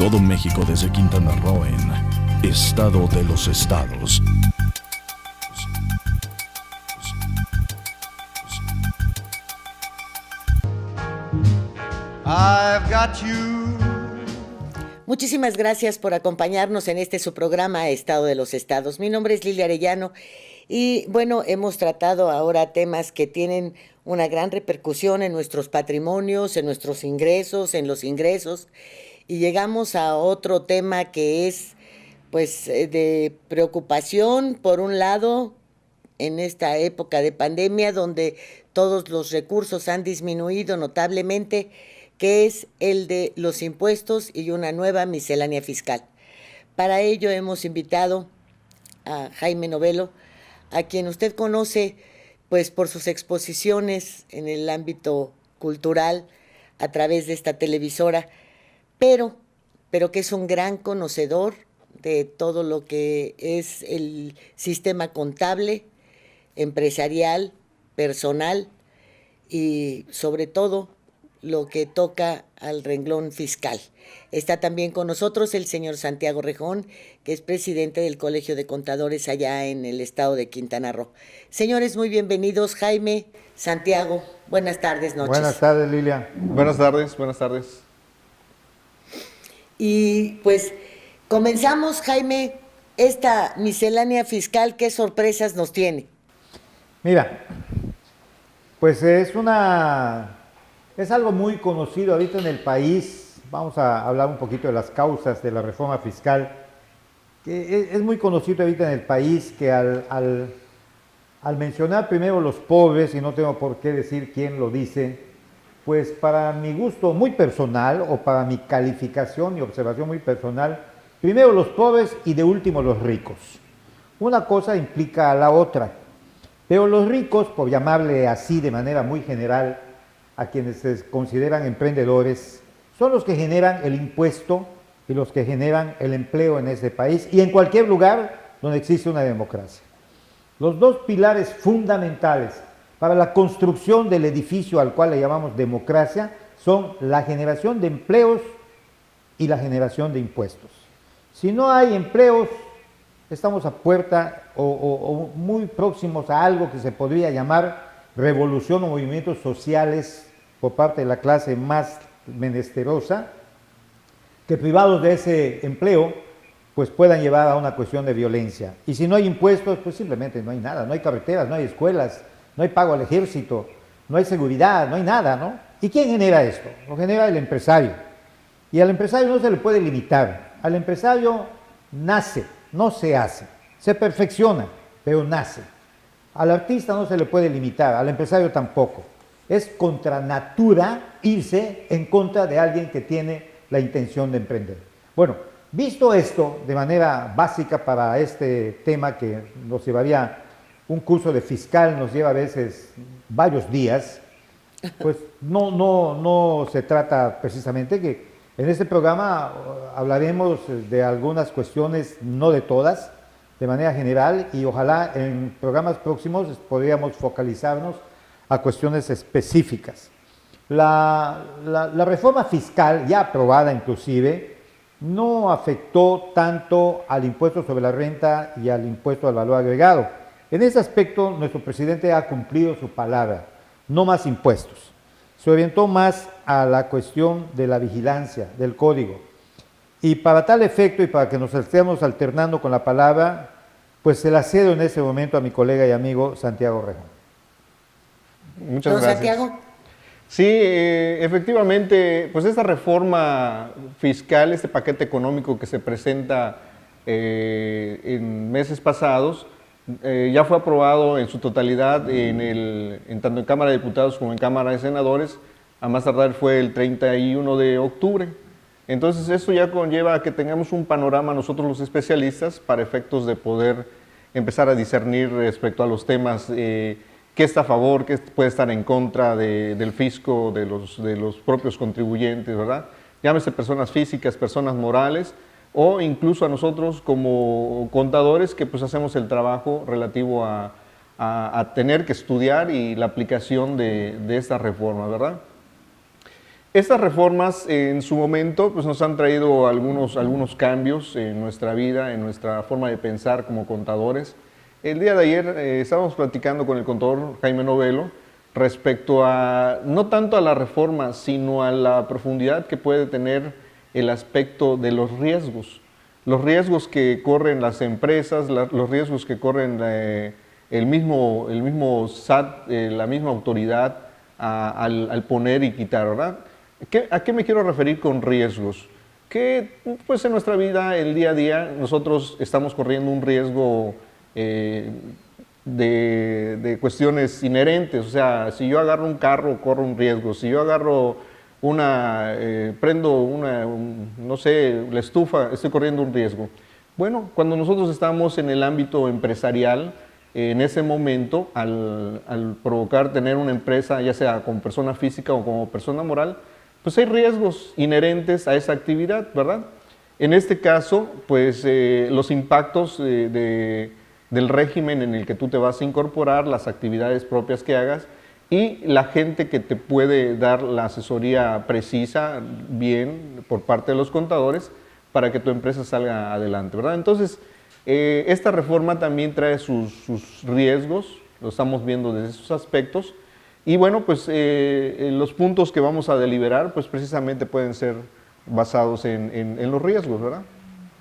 todo México desde Quintana Roo en Estado de los Estados. I've got you. Muchísimas gracias por acompañarnos en su programa Estado de los Estados. Mi nombre es Lilia Arellano y bueno, hemos tratado ahora temas que tienen una gran repercusión en nuestros patrimonios, en nuestros ingresos, en los ingresos, y llegamos a otro tema que es pues de preocupación por un lado en esta época de pandemia donde todos los recursos han disminuido notablemente, que es el de los impuestos y una nueva miscelánea fiscal. Para ello hemos invitado a Jaime Novelo, a quien usted conoce pues por sus exposiciones en el ámbito cultural a través de esta televisora, pero que es un gran conocedor de todo lo que es el sistema contable, empresarial, personal y sobre todo lo que toca al renglón fiscal. Está también con nosotros el señor Santiago Rejón, que es presidente del Colegio de Contadores allá en el estado de Quintana Roo. Señores, muy bienvenidos. Jaime, Santiago, buenas tardes, noches. Buenas tardes, Lilia. Buenas tardes, buenas tardes. Y pues comenzamos, Jaime, esta miscelánea fiscal, ¿qué sorpresas nos tiene? Mira, pues es algo muy conocido ahorita en el país. Vamos a hablar un poquito de las causas de la reforma fiscal, que es muy conocido ahorita en el país que al mencionar primero los pobres, y no tengo por qué decir quién lo dice, pues para mi gusto muy personal o para mi calificación y observación muy personal, primero los pobres y de último los ricos. Una cosa implica a la otra, pero los ricos, por llamarle así de manera muy general, a quienes se consideran emprendedores, son los que generan el impuesto y los que generan el empleo en este país y en cualquier lugar donde existe una democracia. Los dos pilares fundamentales para la construcción del edificio al cual le llamamos democracia son la generación de empleos y la generación de impuestos. Si no hay empleos, estamos a puerta o muy próximos a algo que se podría llamar revolución o movimientos sociales por parte de la clase más menesterosa, que privados de ese empleo, pues puedan llevar a una cuestión de violencia. Y si no hay impuestos, pues simplemente no hay nada, no hay carreteras, no hay escuelas, no hay pago al ejército, no hay seguridad, no hay nada, ¿no? ¿Y quién genera esto? Lo genera el empresario. Y al empresario no se le puede limitar. Al empresario nace, no se hace, se perfecciona, pero nace. Al artista no se le puede limitar, al empresario tampoco. Es contra natura irse en contra de alguien que tiene la intención de emprender. Bueno, visto esto de manera básica para este tema que nos llevaría un curso de fiscal, nos lleva a veces varios días, pues no se trata precisamente que en este programa hablaremos de algunas cuestiones, no de todas, de manera general, y ojalá en programas próximos podríamos focalizarnos a cuestiones específicas. La reforma fiscal, ya aprobada inclusive, no afectó tanto al impuesto sobre la renta y al impuesto al valor agregado. En ese aspecto, nuestro presidente ha cumplido su palabra, no más impuestos. Se orientó más a la cuestión de la vigilancia, del código. Y para tal efecto, y para que nos estemos alternando con la palabra, pues se la cedo en ese momento a mi colega y amigo Santiago Rejón. Muchas gracias. Santiago. Sí, efectivamente, pues esta reforma fiscal, este paquete económico que se presenta en meses pasados, ya fue aprobado en su totalidad tanto en Cámara de Diputados como en Cámara de Senadores, a más tardar fue el 31 de octubre. Entonces eso ya conlleva a que tengamos un panorama nosotros los especialistas para efectos de poder empezar a discernir respecto a los temas, qué está a favor, qué puede estar en contra del fisco, de los propios contribuyentes, ¿verdad? Llámese personas físicas, personas morales, o incluso a nosotros como contadores que pues hacemos el trabajo relativo a tener que estudiar y la aplicación de esta reforma, ¿verdad? Estas reformas en su momento pues, nos han traído algunos cambios en nuestra vida, en nuestra forma de pensar como contadores. El día de ayer estábamos platicando con el contador Jaime Novelo respecto a, no tanto a la reforma, sino a la profundidad que puede tener el aspecto de los riesgos que corren las empresas, los riesgos que corren el mismo SAT, la misma autoridad al poner y quitar, ¿verdad? ¿A qué me quiero referir con riesgos? Que pues en nuestra vida, el día a día, nosotros estamos corriendo un riesgo de cuestiones inherentes. O sea, si yo agarro un carro, corro un riesgo. Si yo agarro prendo no sé, la estufa, estoy corriendo un riesgo. Bueno, cuando nosotros estamos en el ámbito empresarial, en ese momento, al provocar tener una empresa, ya sea como persona física o como persona moral, pues hay riesgos inherentes a esa actividad, ¿verdad? En este caso, pues los impactos del régimen en el que tú te vas a incorporar, las actividades propias que hagas y la gente que te puede dar la asesoría precisa, bien, por parte de los contadores, para que tu empresa salga adelante, ¿verdad? Entonces, esta reforma también trae sus riesgos, lo estamos viendo desde esos aspectos. Y bueno, pues los puntos que vamos a deliberar, pues precisamente pueden ser basados en los riesgos, ¿verdad?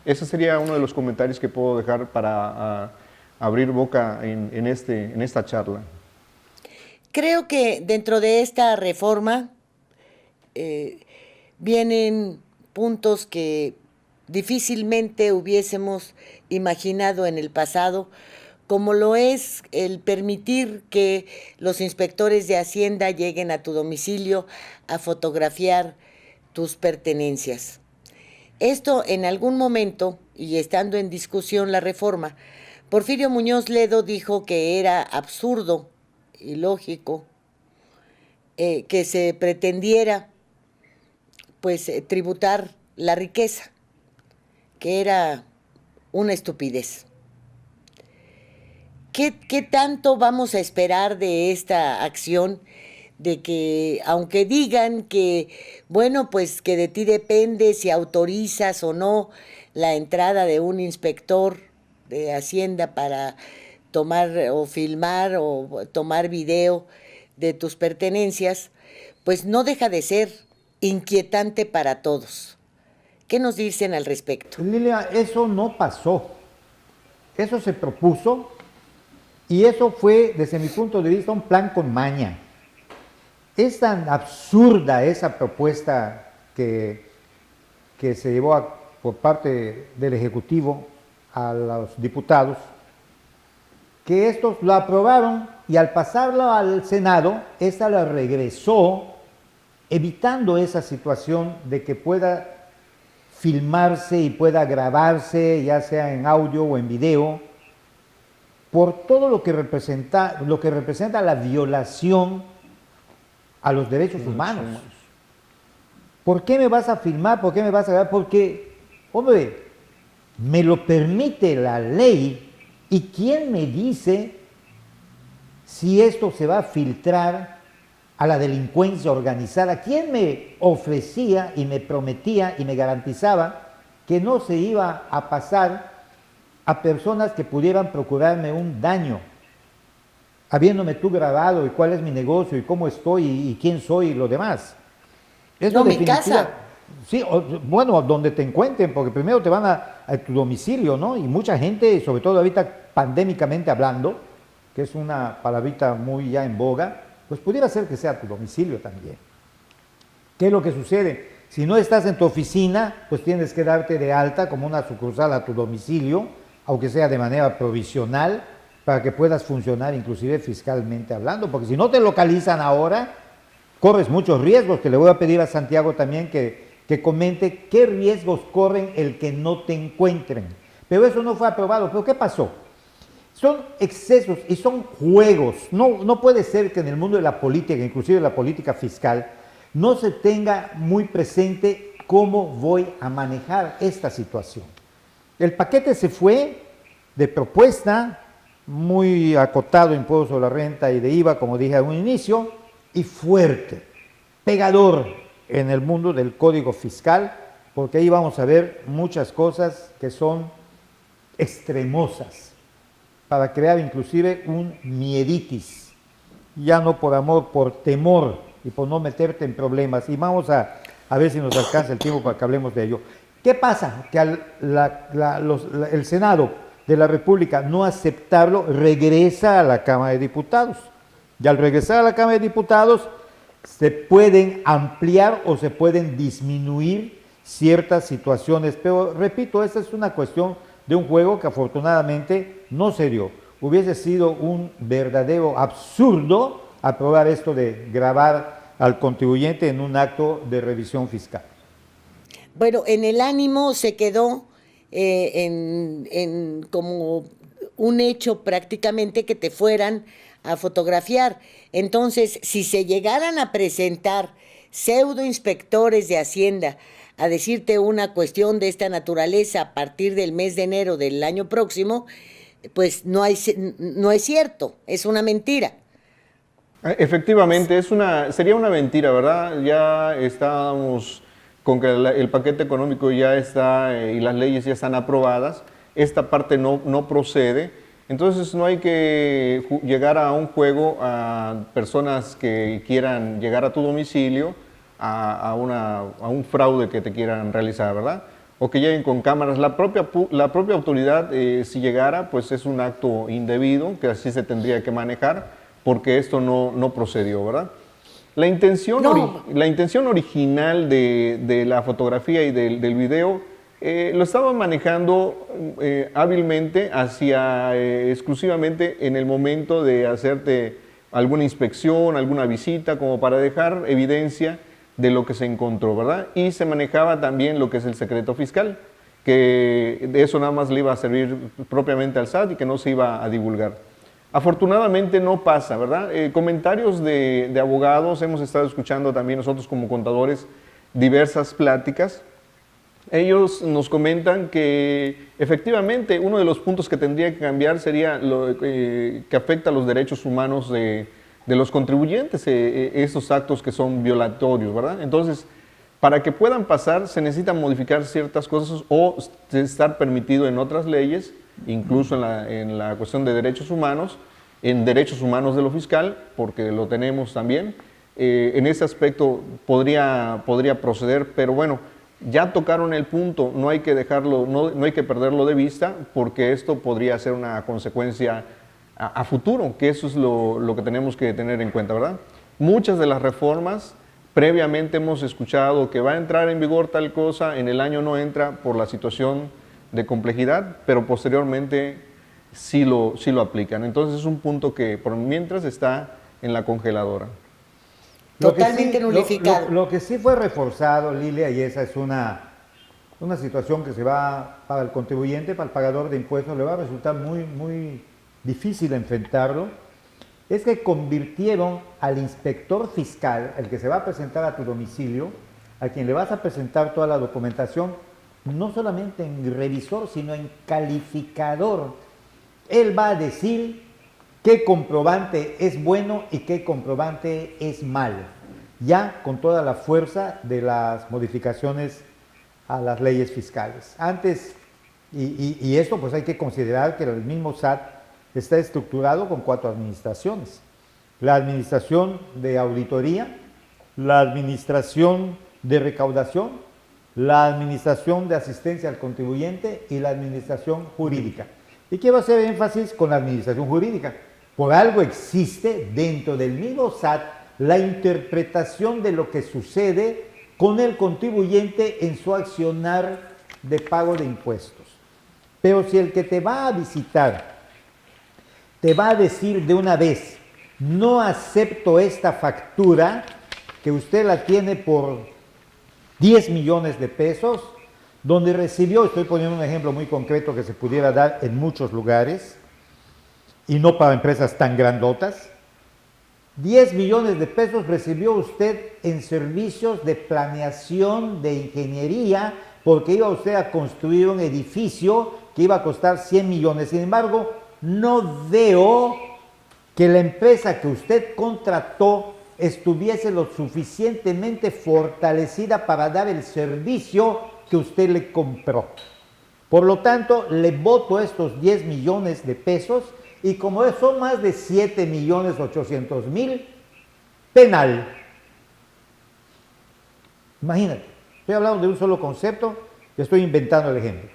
Ese sería uno de los comentarios que puedo dejar para abrir boca en esta charla. Creo que dentro de esta reforma vienen puntos que difícilmente hubiésemos imaginado en el pasado, como lo es el permitir que los inspectores de Hacienda lleguen a tu domicilio a fotografiar tus pertenencias. Esto en algún momento, y estando en discusión la reforma, Porfirio Muñoz Ledo dijo que era absurdo y lógico que se pretendiera pues tributar la riqueza, que era una estupidez. ¿Qué tanto vamos a esperar de esta acción? De que, aunque digan que, bueno, pues que de ti depende si autorizas o no la entrada de un inspector de Hacienda para tomar o filmar o tomar video de tus pertenencias, pues no deja de ser inquietante para todos. ¿Qué nos dicen al respecto? Lilia, eso no pasó. Eso se propuso y eso fue, desde mi punto de vista, un plan con maña. Es tan absurda esa propuesta que se llevó por parte del Ejecutivo a los diputados, que estos lo aprobaron y al pasarlo al Senado, esta la regresó, evitando esa situación de que pueda filmarse y pueda grabarse, ya sea en audio o en video, por todo lo que representa la violación a los derechos humanos. ¿Por qué me vas a filmar? ¿Por qué me vas a grabar? Porque, hombre, me lo permite la ley, y ¿quién me dice si esto se va a filtrar a la delincuencia organizada? ¿Quién me ofrecía y me prometía y me garantizaba que no se iba a pasar a personas que pudieran procurarme un daño, habiéndome tú grabado y cuál es mi negocio y cómo estoy y quién soy y lo demás? No, mi casa. Sí, bueno, donde te encuentren, porque primero te van a tu domicilio, ¿no? Y mucha gente, sobre todo ahorita pandémicamente hablando, que es una palabrita muy ya en boga, pues pudiera ser que sea tu domicilio también. ¿Qué es lo que sucede? Si no estás en tu oficina, pues tienes que darte de alta como una sucursal a tu domicilio, aunque sea de manera provisional, para que puedas funcionar inclusive fiscalmente hablando, porque si no te localizan ahora, corres muchos riesgos, que le voy a pedir a Santiago también que comente qué riesgos corren el que no te encuentren. Pero eso no fue aprobado. ¿Pero qué pasó? Son excesos y son juegos. No puede ser que en el mundo de la política, inclusive la política fiscal, no se tenga muy presente cómo voy a manejar esta situación. El paquete se fue de propuesta, muy acotado impuesto sobre la renta y de IVA, como dije a un inicio, y fuerte, pegador, en el mundo del código fiscal, porque ahí vamos a ver muchas cosas que son extremosas, para crear inclusive un mieditis, ya no por amor, por temor y por no meterte en problemas. Y vamos a ver si nos alcanza el tiempo para que hablemos de ello. ¿Qué pasa? Que al el Senado de la República no aceptarlo, regresa a la Cámara de Diputados. Y al regresar a la Cámara de Diputados, se pueden ampliar o se pueden disminuir ciertas situaciones. Pero repito, esta es una cuestión de un juego que afortunadamente no se dio. Hubiese sido un verdadero absurdo aprobar esto de grabar al contribuyente en un acto de revisión fiscal. Bueno, en el ánimo se quedó como un hecho prácticamente que te fueran a fotografiar. Entonces, si se llegaran a presentar pseudo inspectores de Hacienda a decirte una cuestión de esta naturaleza a partir del mes de enero del año próximo, pues no es cierto, es una mentira. Efectivamente, sería una mentira, ¿verdad? Ya estábamos con que el paquete económico ya está y las leyes ya están aprobadas. Esta parte no procede. Entonces no hay que llegar a un juego a personas que quieran llegar a tu domicilio a un fraude que te quieran realizar, ¿verdad? O que lleguen con cámaras. La propia autoridad, si llegara, pues es un acto indebido, que así se tendría que manejar, porque esto no procedió, ¿verdad? La intención original de la fotografía y del video lo estaban manejando hábilmente exclusivamente en el momento de hacerte alguna inspección, alguna visita, como para dejar evidencia de lo que se encontró, ¿verdad? Y se manejaba también lo que es el secreto fiscal, que de eso nada más le iba a servir propiamente al SAT y que no se iba a divulgar. Afortunadamente no pasa, ¿verdad? Comentarios de abogados, hemos estado escuchando también nosotros como contadores diversas pláticas. Ellos nos comentan que efectivamente uno de los puntos que tendría que cambiar sería lo que afecta a los derechos humanos de los contribuyentes, esos actos que son violatorios, ¿verdad? Entonces, para que puedan pasar se necesitan modificar ciertas cosas o estar permitido en otras leyes, incluso en la cuestión de derechos humanos, en derechos humanos de lo fiscal, porque lo tenemos también. En ese aspecto podría proceder, pero bueno, ya tocaron el punto, no hay que dejarlo, no hay que perderlo de vista, porque esto podría ser una consecuencia a futuro, que eso es lo que tenemos que tener en cuenta, ¿verdad? Muchas de las reformas, previamente hemos escuchado que va a entrar en vigor tal cosa, en el año no entra por la situación de complejidad, pero posteriormente sí lo aplican. Entonces es un punto que por mientras está en la congeladora. Totalmente nulificado. Lo que sí fue reforzado, Lilia, y esa es una situación que se va para el contribuyente, para el pagador de impuestos, le va a resultar muy, muy difícil enfrentarlo, es que convirtieron al inspector fiscal, el que se va a presentar a tu domicilio, a quien le vas a presentar toda la documentación, no solamente en revisor, sino en calificador. Él va a decir qué comprobante es bueno y qué comprobante es malo, ya con toda la fuerza de las modificaciones a las leyes fiscales. Antes, y esto pues hay que considerar que el mismo SAT está estructurado con 4 administraciones: la administración de auditoría, la administración de recaudación, la administración de asistencia al contribuyente y la administración jurídica. Y quiero hacer énfasis con la administración jurídica. Por algo existe dentro del mismo SAT la interpretación de lo que sucede con el contribuyente en su accionar de pago de impuestos. Pero si el que te va a visitar te va a decir de una vez: no acepto esta factura, que usted la tiene por 10 millones de pesos, donde recibió, estoy poniendo un ejemplo muy concreto que se pudiera dar en muchos lugares, y no para empresas tan grandotas, 10 millones de pesos recibió usted en servicios de planeación de ingeniería, porque iba usted a construir un edificio que iba a costar 100 millones. Sin embargo, no veo que la empresa que usted contrató estuviese lo suficientemente fortalecida para dar el servicio que usted le compró. Por lo tanto, le voto estos 10 millones de pesos y como son más de 7.800.000, penal. Imagínate, estoy hablando de un solo concepto y estoy inventando el ejemplo.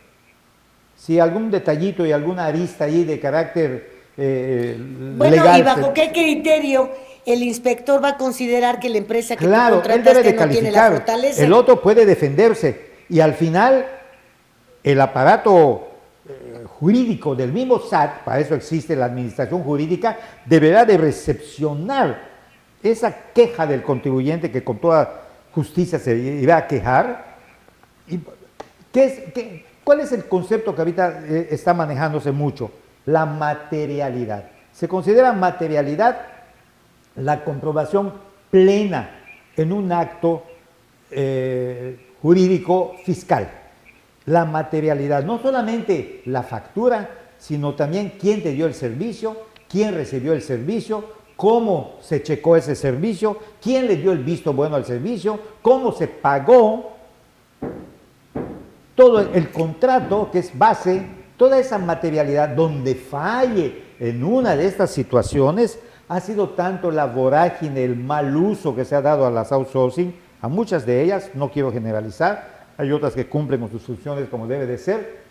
Si algún detallito y alguna arista ahí de carácter bueno, legal... ¿y bajo qué criterio el inspector va a considerar que la empresa que Claro, tú él debe de contrataste no tiene la calificar. fortaleza? El otro puede defenderse y al final el aparato jurídico del mismo SAT, para eso existe la administración jurídica, deberá de recepcionar esa queja del contribuyente que con toda justicia se irá a quejar. ¿Y cuál es el concepto que ahorita está manejándose mucho? La materialidad. Se considera materialidad la comprobación plena en un acto jurídico fiscal. La materialidad, no solamente la factura, sino también quién te dio el servicio, quién recibió el servicio, cómo se checó ese servicio, quién le dio el visto bueno al servicio, cómo se pagó, todo el contrato que es base, toda esa materialidad donde falle en una de estas situaciones ha sido tanto la vorágine, el mal uso que se ha dado a las outsourcing, a muchas de ellas, no quiero generalizar, hay otras que cumplen con sus funciones como debe de ser,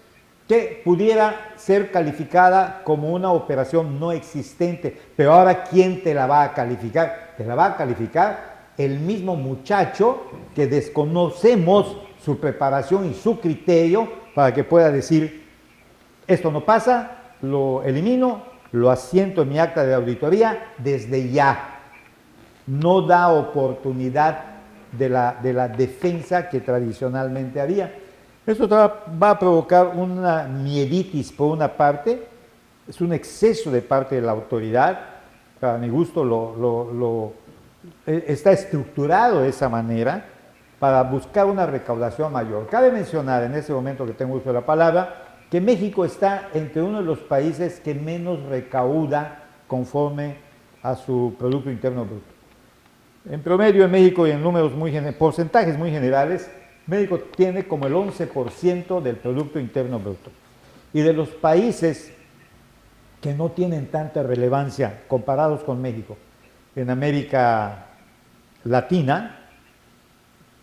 que pudiera ser calificada como una operación no existente. Pero ahora, ¿quién te la va a calificar? Te la va a calificar el mismo muchacho que desconocemos su preparación y su criterio para que pueda decir, esto no pasa, lo elimino, lo asiento en mi acta de auditoría desde ya. No da oportunidad de la defensa que tradicionalmente había. Esto va a provocar una mieditis por una parte, es un exceso de parte de la autoridad, para mi gusto está estructurado de esa manera para buscar una recaudación mayor. Cabe mencionar en ese momento que tengo uso de la palabra, que México está entre uno de los países que menos recauda conforme a su Producto Interno Bruto. En promedio en México y en números porcentajes muy generales, México tiene como el 11% del Producto Interno Bruto. Y de los países que no tienen tanta relevancia comparados con México, en América Latina,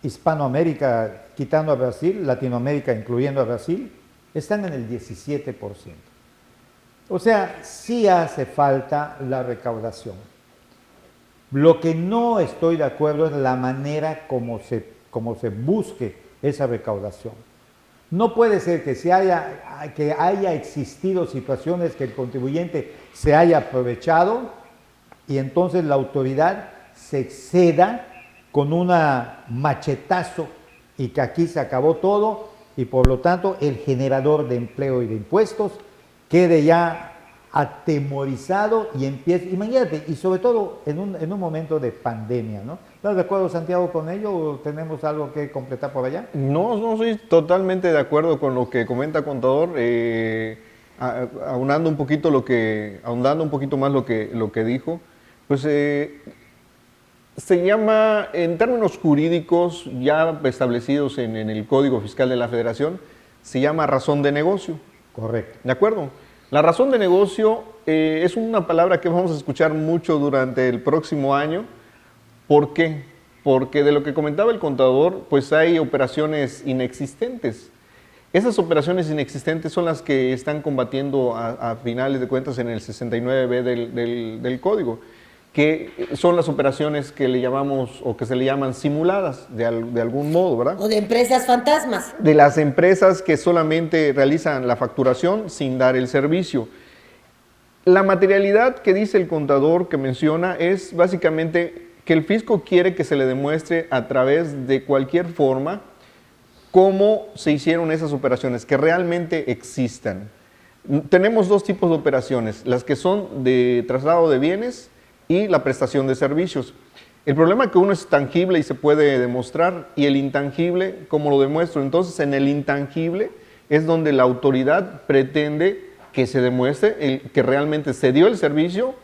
Hispanoamérica quitando a Brasil, Latinoamérica incluyendo a Brasil, están en el 17%. O sea, sí hace falta la recaudación. Lo que no estoy de acuerdo es la manera como se busque esa recaudación. No puede ser que haya existido situaciones que el contribuyente se haya aprovechado y entonces la autoridad se exceda con un machetazo y que aquí se acabó todo y por lo tanto el generador de empleo y de impuestos quede ya atemorizado y empieza, imagínate, y sobre todo en un momento de pandemia, ¿no? ¿Estás de acuerdo, Santiago, con ello o tenemos algo que completar por allá? No soy totalmente de acuerdo con lo que comenta Contador, ahondando un poquito más lo que dijo, pues se llama, en términos jurídicos ya establecidos en el Código Fiscal de la Federación, se llama razón de negocio. Correcto. ¿De acuerdo? La razón de negocio es una palabra que vamos a escuchar mucho durante el próximo año. ¿Por qué? Porque de lo que comentaba el contador, pues hay operaciones inexistentes. Esas operaciones inexistentes son las que están combatiendo a finales de cuentas en el 69B del código, que son las operaciones que le llamamos o que se le llaman simuladas de algún modo, ¿verdad? O de empresas fantasmas. De las empresas que solamente realizan la facturación sin dar el servicio. La materialidad que dice el contador que menciona es básicamente que el fisco quiere que se le demuestre a través de cualquier forma cómo se hicieron esas operaciones, que realmente existan. Tenemos dos tipos de operaciones, las que son de traslado de bienes y la prestación de servicios. El problema es que uno es tangible y se puede demostrar, y el intangible, ¿cómo lo demuestro? Entonces, en el intangible es donde la autoridad pretende que se demuestre que realmente se dio el servicio,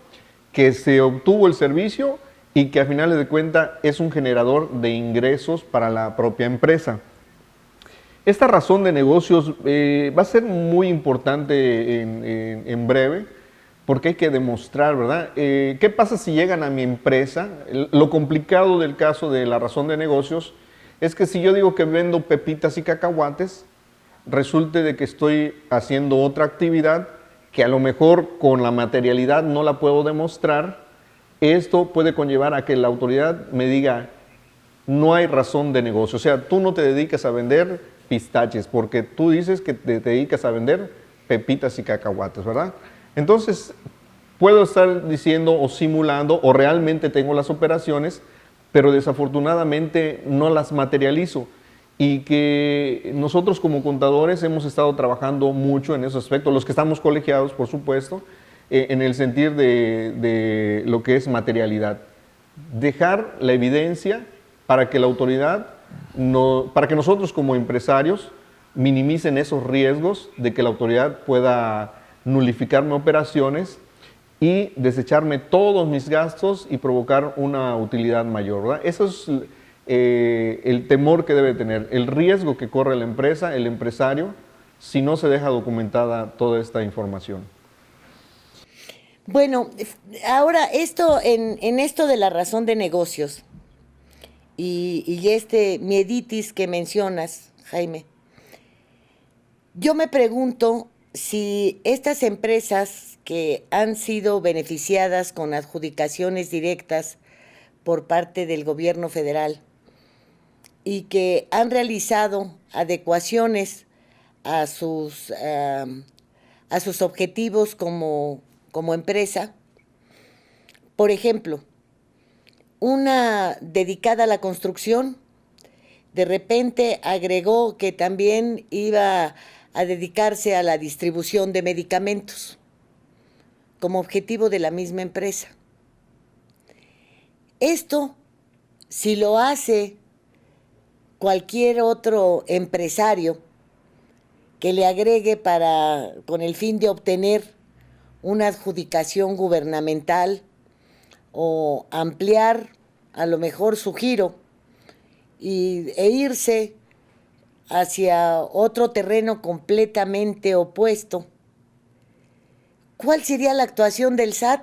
que se obtuvo el servicio y que a finales de cuentas es un generador de ingresos para la propia empresa. Esta razón de negocios va a ser muy importante en breve, porque hay que demostrar, ¿verdad? ¿Qué pasa si llegan a mi empresa? Lo complicado del caso de la razón de negocios es que si yo digo que vendo pepitas y cacahuates, resulte de que estoy haciendo otra actividad que a lo mejor con la materialidad no la puedo demostrar. Esto puede conllevar a que la autoridad me diga, no hay razón de negocio. O sea, tú no te dedicas a vender pistaches porque tú dices que te dedicas a vender pepitas y cacahuates, ¿verdad? Entonces, puedo estar diciendo o simulando o realmente tengo las operaciones, pero desafortunadamente no las materializo. Y que nosotros como contadores hemos estado trabajando mucho en esos aspectos, los que estamos colegiados, por supuesto, en el sentido de lo que es materialidad. Dejar la evidencia para que la autoridad, para que nosotros como empresarios minimicen esos riesgos de que la autoridad pueda nulificarme operaciones y desecharme todos mis gastos y provocar una utilidad mayor, ¿verdad? Eso es el temor que debe tener, el riesgo que corre la empresa, el empresario, si no se deja documentada toda esta información. Bueno, ahora esto en esto de la razón de negocios y este mieditis que mencionas, Jaime, yo me pregunto si estas empresas que han sido beneficiadas con adjudicaciones directas por parte del gobierno federal y que han realizado adecuaciones a sus objetivos como empresa. Por ejemplo, una dedicada a la construcción, de repente agregó que también iba a dedicarse a la distribución de medicamentos como objetivo de la misma empresa. Esto, si lo hace cualquier otro empresario que le agregue con el fin de obtener una adjudicación gubernamental o ampliar a lo mejor su giro e irse hacia otro terreno completamente opuesto, ¿cuál sería la actuación del SAT?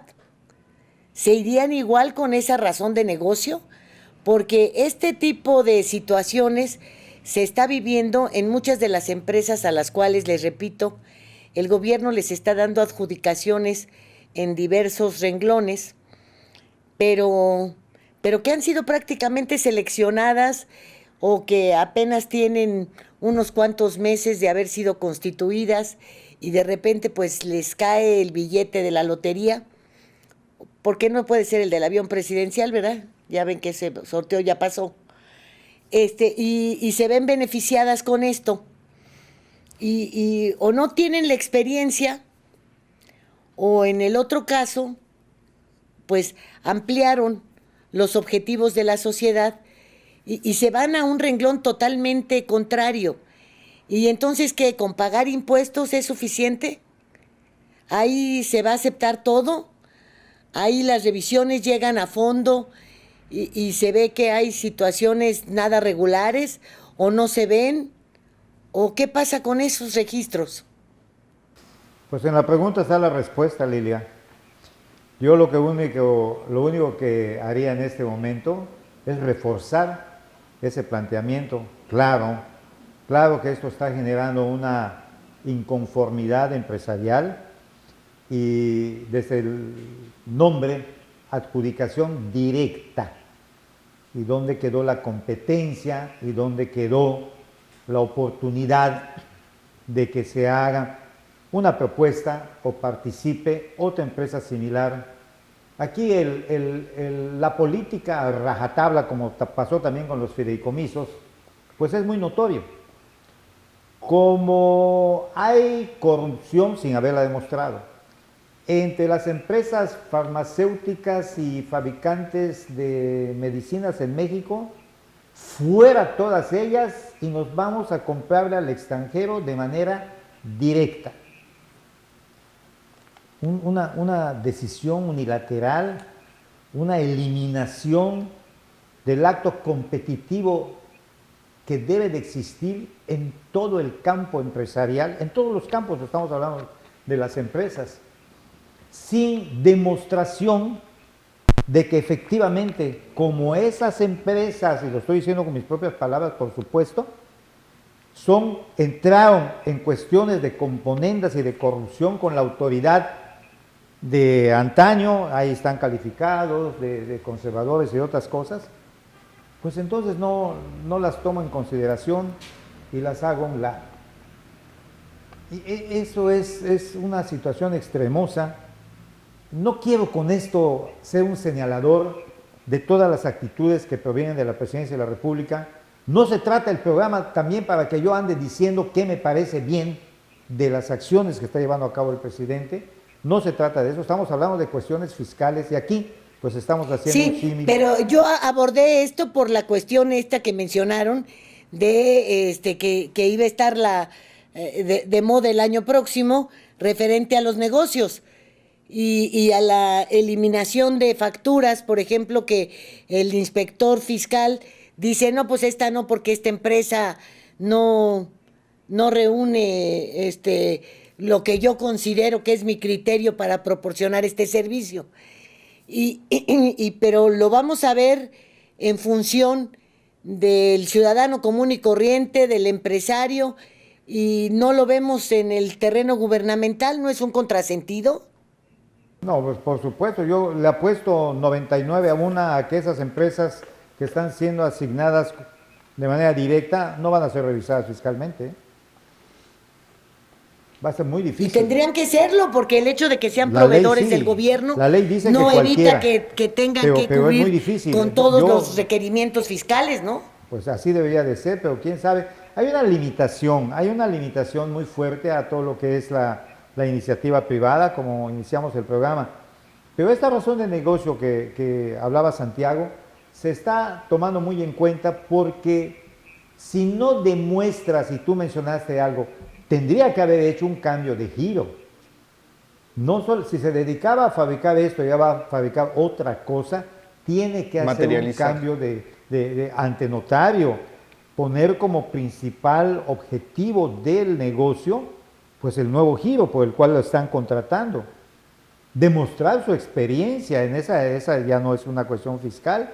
¿Se irían igual con esa razón de negocio? Porque este tipo de situaciones se está viviendo en muchas de las empresas a las cuales, les repito, el gobierno les está dando adjudicaciones en diversos renglones, pero que han sido prácticamente seleccionadas o que apenas tienen unos cuantos meses de haber sido constituidas y de repente pues les cae el billete de la lotería. ¿Por qué no puede ser el del avión presidencial, verdad? Ya ven que ese sorteo ya pasó. Y se ven beneficiadas con esto. Y o no tienen la experiencia, o en el otro caso, pues ampliaron los objetivos de la sociedad y se van a un renglón totalmente contrario. Y entonces, ¿qué? ¿Con pagar impuestos es suficiente? ¿Ahí se va a aceptar todo? ¿Ahí las revisiones llegan a fondo y se ve que hay situaciones nada regulares o no se ven? ¿O qué pasa con esos registros? Pues en la pregunta está la respuesta, Lilia. Yo lo único que haría en este momento es reforzar ese planteamiento. Claro que esto está generando una inconformidad empresarial y desde el nombre, adjudicación directa. ¿Y dónde quedó la competencia? ¿Y dónde quedó la oportunidad de que se haga una propuesta o participe otra empresa similar? Aquí la política a rajatabla, como pasó también con los fideicomisos, pues es muy notorio. Como hay corrupción sin haberla demostrado entre las empresas farmacéuticas y fabricantes de medicinas en México, fuera todas ellas y nos vamos a comprarle al extranjero de manera directa. Una decisión unilateral una eliminación del acto competitivo que debe de existir en todo el campo empresarial, en todos los campos, estamos hablando de las empresas, sin demostración de que efectivamente, como esas empresas, y lo estoy diciendo con mis propias palabras, por supuesto, entraron en cuestiones de componendas y de corrupción con la autoridad de antaño, ahí están calificados, de conservadores y otras cosas, pues entonces no las tomo en consideración y las hago a un lado. Y eso es una situación extremosa. No quiero con esto ser un señalador de todas las actitudes que provienen de la Presidencia de la República. No se trata el programa también para que yo ande diciendo qué me parece bien de las acciones que está llevando a cabo el presidente. No se trata de eso, estamos hablando de cuestiones fiscales y aquí pues estamos haciendo un símil. Pero yo abordé esto por la cuestión esta que mencionaron de que iba a estar de moda el año próximo referente a los negocios y a la eliminación de facturas, por ejemplo, que el inspector fiscal dice, no, pues esta no, porque esta empresa no reúne lo que yo considero que es mi criterio para proporcionar este servicio. Pero lo vamos a ver en función del ciudadano común y corriente, del empresario, y no lo vemos en el terreno gubernamental. ¿No es un contrasentido? No, pues por supuesto, yo le apuesto 99 a 1 a que esas empresas que están siendo asignadas de manera directa no van a ser revisadas fiscalmente. Va a ser muy difícil. Y tendrían que serlo, porque el hecho de que sean proveedores del gobierno la ley dice no que evita que tengan que cumplir con todos los requerimientos fiscales, ¿no? Pues así debería de ser, pero quién sabe. Hay una limitación muy fuerte a todo lo que es la iniciativa privada, como iniciamos el programa. Pero esta razón de negocio que hablaba Santiago se está tomando muy en cuenta porque si no demuestras, y tú mencionaste algo, tendría que haber hecho un cambio de giro. No solo, si se dedicaba a fabricar esto, ya va a fabricar otra cosa, tiene que hacer un cambio ante notario, poner como principal objetivo del negocio, pues el nuevo giro por el cual lo están contratando. Demostrar su experiencia en esa ya no es una cuestión fiscal.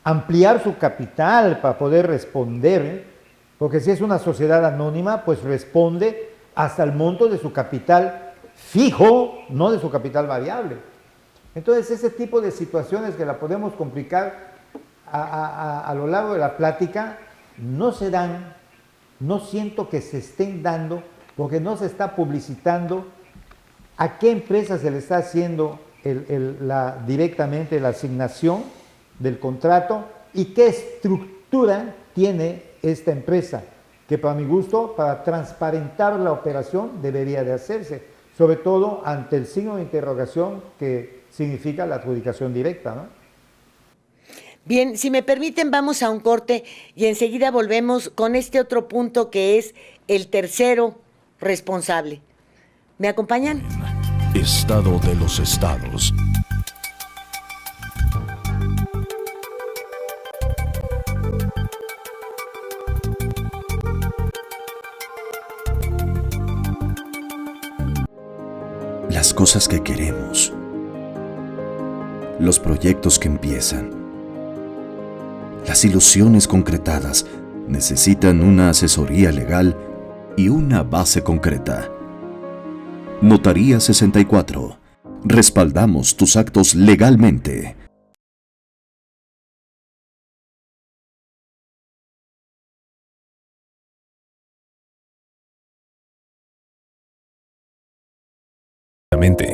Ampliar su capital para poder responder, porque si es una sociedad anónima, pues responde hasta el monto de su capital fijo, no de su capital variable. Entonces, ese tipo de situaciones que la podemos complicar a lo largo de la plática, no se dan, no siento que se estén dando, porque no se está publicitando a qué empresa se le está haciendo directamente la asignación del contrato y qué estructura tiene esta empresa, que para mi gusto, para transparentar la operación debería de hacerse, sobre todo ante el signo de interrogación que significa la adjudicación directa, ¿no? Bien, si me permiten, vamos a un corte y enseguida volvemos con este otro punto que es el tercero responsable. ¿Me acompañan? Estado de los estados. Las cosas que queremos, los proyectos que empiezan, las ilusiones concretadas necesitan una asesoría legal y una base concreta. Notaría 64. Respaldamos tus actos legalmente.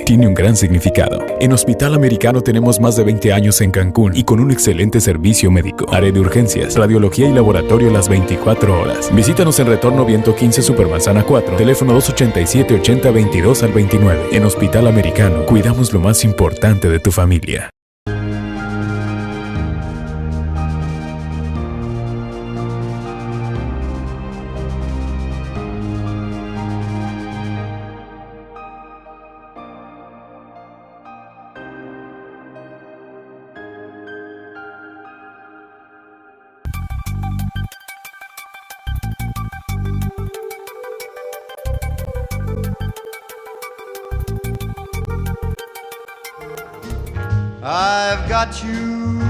Tiene un gran significado. En Hospital Americano tenemos más de 20 años en Cancún y con un excelente servicio médico. Área de urgencias, radiología y laboratorio las 24 horas. Visítanos en Retorno Viento 15 Supermanzana 4, teléfono 287-8022 al 29. En Hospital Americano, cuidamos lo más importante de tu familia. I've got you.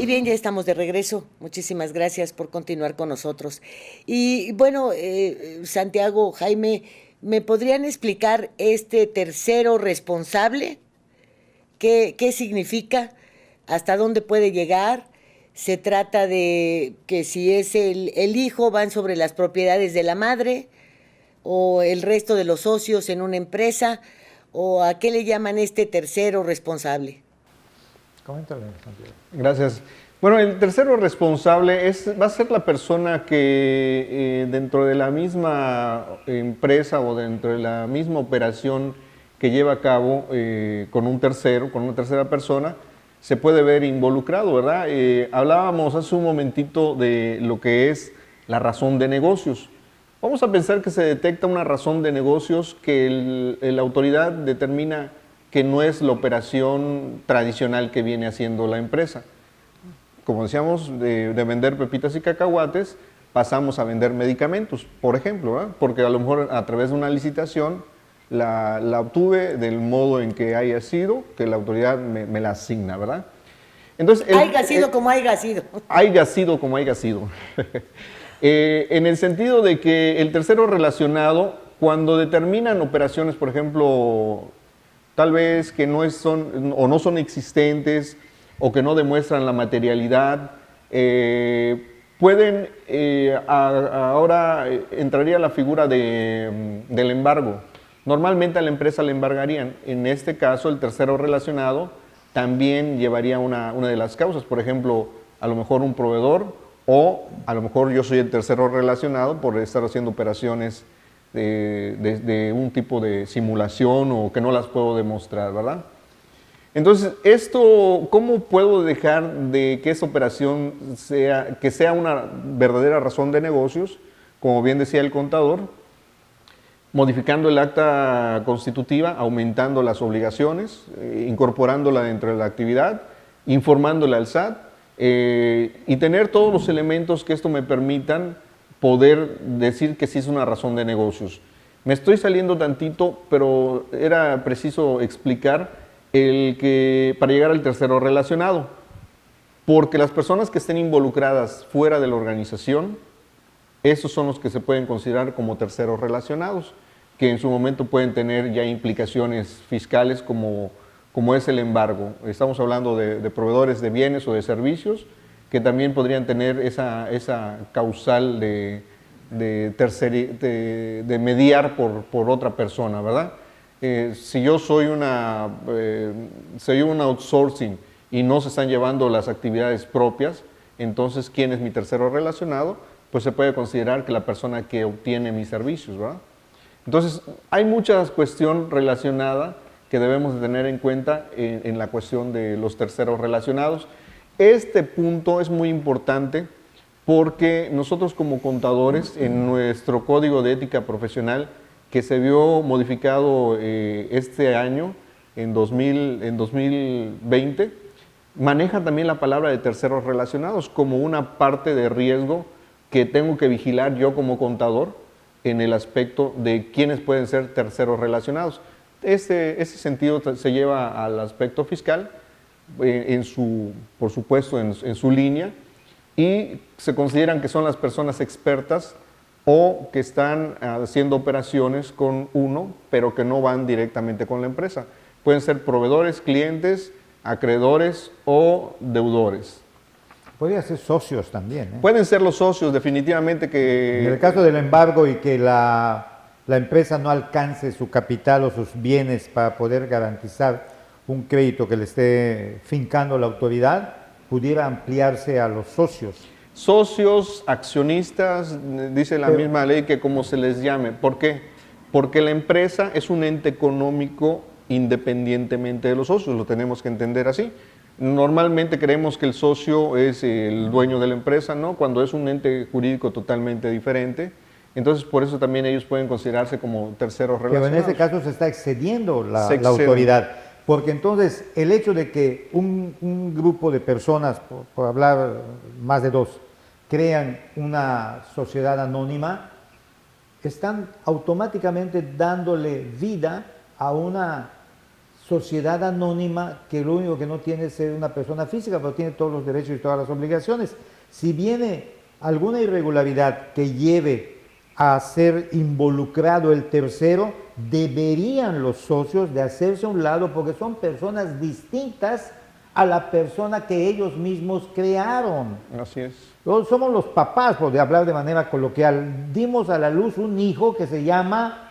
Y bien, ya estamos de regreso. Muchísimas gracias por continuar con nosotros. Y bueno, Santiago, Jaime, ¿me podrían explicar este tercero responsable? ¿Qué significa? ¿Hasta dónde puede llegar? ¿Se trata de que si es el hijo van sobre las propiedades de la madre o el resto de los socios en una empresa? ¿O a qué le llaman este tercero responsable? Coméntale, Santiago. Gracias. Bueno, el tercero responsable va a ser la persona que dentro de la misma empresa o dentro de la misma operación que lleva a cabo con un tercero, con una tercera persona, se puede ver involucrado, ¿verdad? Hablábamos hace un momentito de lo que es la razón de negocios. Vamos a pensar que se detecta una razón de negocios que la autoridad determina que no es la operación tradicional que viene haciendo la empresa. Como decíamos, de vender pepitas y cacahuates, pasamos a vender medicamentos, por ejemplo, ¿verdad? Porque a lo mejor a través de una licitación la obtuve del modo en que haya sido, que la autoridad me la asigna, ¿verdad? Entonces, Haiga sido como haiga sido. Haiga sido como haiga sido. En el sentido de que el tercero relacionado, cuando determinan operaciones, por ejemplo, tal vez que no son existentes o que no demuestran la materialidad, pueden, ahora entraría la figura del embargo. Normalmente a la empresa le embargarían. En este caso, el tercero relacionado también llevaría una de las causas. Por ejemplo, a lo mejor un proveedor, o a lo mejor yo soy el tercero relacionado por estar haciendo operaciones de un tipo de simulación o que no las puedo demostrar, ¿verdad? Entonces, ¿cómo puedo dejar de que esa operación sea una verdadera razón de negocios? Como bien decía el contador, modificando el acta constitutiva, aumentando las obligaciones, incorporándola dentro de la actividad, informándole al SAT y tener todos los elementos que esto me permitan poder decir que sí es una razón de negocios. Me estoy saliendo tantito, pero era preciso explicar para llegar al tercero relacionado, porque las personas que estén involucradas fuera de la organización, esos son los que se pueden considerar como terceros relacionados, que en su momento pueden tener ya implicaciones fiscales como es el embargo. Estamos hablando de proveedores de bienes o de servicios que también podrían tener esa causal de mediar por otra persona, ¿verdad? Si yo soy un outsourcing y no se están llevando las actividades propias, entonces, ¿quién es mi tercero relacionado? Pues se puede considerar que la persona que obtiene mis servicios, ¿verdad? Entonces, hay mucha cuestión relacionada que debemos de tener en cuenta en la cuestión de los terceros relacionados. Este punto es muy importante porque nosotros como contadores, en nuestro Código de Ética Profesional, que se vio modificado este año, en 2020, maneja también la palabra de terceros relacionados como una parte de riesgo que tengo que vigilar yo como contador en el aspecto de quiénes pueden ser terceros relacionados. Ese sentido se lleva al aspecto fiscal, por supuesto en su línea, y se consideran que son las personas expertas o que están haciendo operaciones con uno, pero que no van directamente con la empresa. Pueden ser proveedores, clientes, acreedores o deudores. Podría ser socios también, ¿eh? Pueden ser los socios, definitivamente que... En el caso del embargo y que la empresa no alcance su capital o sus bienes para poder garantizar un crédito que le esté fincando la autoridad, pudiera ampliarse a los socios. Socios, accionistas, dice la misma ley que como se les llame. ¿Por qué? Porque la empresa es un ente económico independientemente de los socios, lo tenemos que entender así. Normalmente creemos que el socio es el dueño de la empresa, ¿no? Cuando es un ente jurídico totalmente diferente. Entonces, por eso también ellos pueden considerarse como terceros relacionados. Pero en este caso se está excediendo la autoridad. Porque entonces el hecho de que un grupo de personas, por hablar más de dos, crean una sociedad anónima, están automáticamente dándole vida a una sociedad anónima que lo único que no tiene es ser una persona física, pero tiene todos los derechos y todas las obligaciones. Si viene alguna irregularidad que lleve a ser involucrado el tercero, deberían los socios de hacerse a un lado porque son personas distintas a la persona que ellos mismos crearon. Así es. Somos los papás, por hablar de manera coloquial. Dimos a la luz un hijo que se llama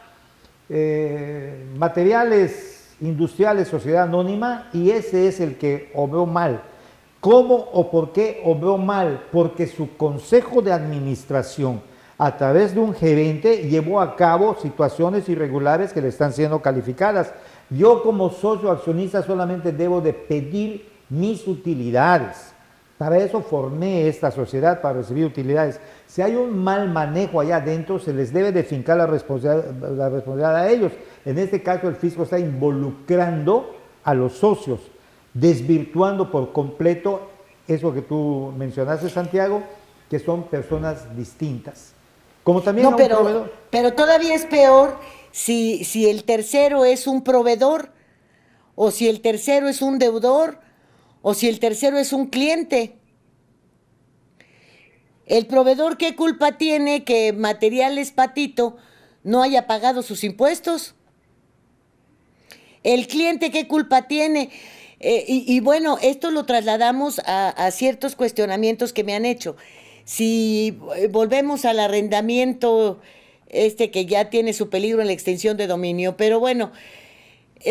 Materiales Industriales Sociedad Anónima, y ese es el que obró mal. ¿Cómo o por qué obró mal? Porque su consejo de administración, a través de un gerente, llevó a cabo situaciones irregulares que le están siendo calificadas. Yo como socio accionista solamente debo de pedir mis utilidades. Para eso formé esta sociedad, para recibir utilidades. Si hay un mal manejo allá adentro, se les debe de fincar la responsabilidad a ellos. En este caso, el fisco está involucrando a los socios, desvirtuando por completo eso que tú mencionaste, Santiago, que son personas distintas. Como también no, pero todavía es peor si el tercero es un proveedor, o si el tercero es un deudor, o si el tercero es un cliente. El proveedor, ¿qué culpa tiene que Materiales Patito no haya pagado sus impuestos? El cliente, ¿qué culpa tiene? Y bueno, esto lo trasladamos a ciertos cuestionamientos que me han hecho. Si volvemos al arrendamiento, que ya tiene su peligro en la extensión de dominio, pero bueno,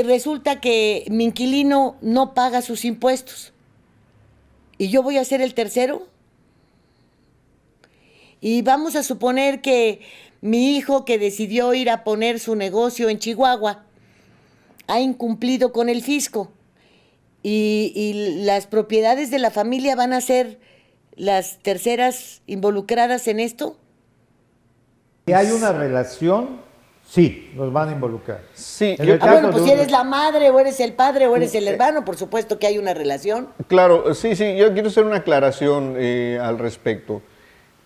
resulta que mi inquilino no paga sus impuestos y yo voy a ser el tercero. Y vamos a suponer que mi hijo, que decidió ir a poner su negocio en Chihuahua, ha incumplido con el fisco y las propiedades de la familia van a ser las terceras involucradas en esto. Si hay una relación, sí, los van a involucrar. Sí. Bueno, pues si eres la madre, o eres el padre, o eres el hermano, por supuesto que hay una relación. Claro, sí, yo quiero hacer una aclaración al respecto.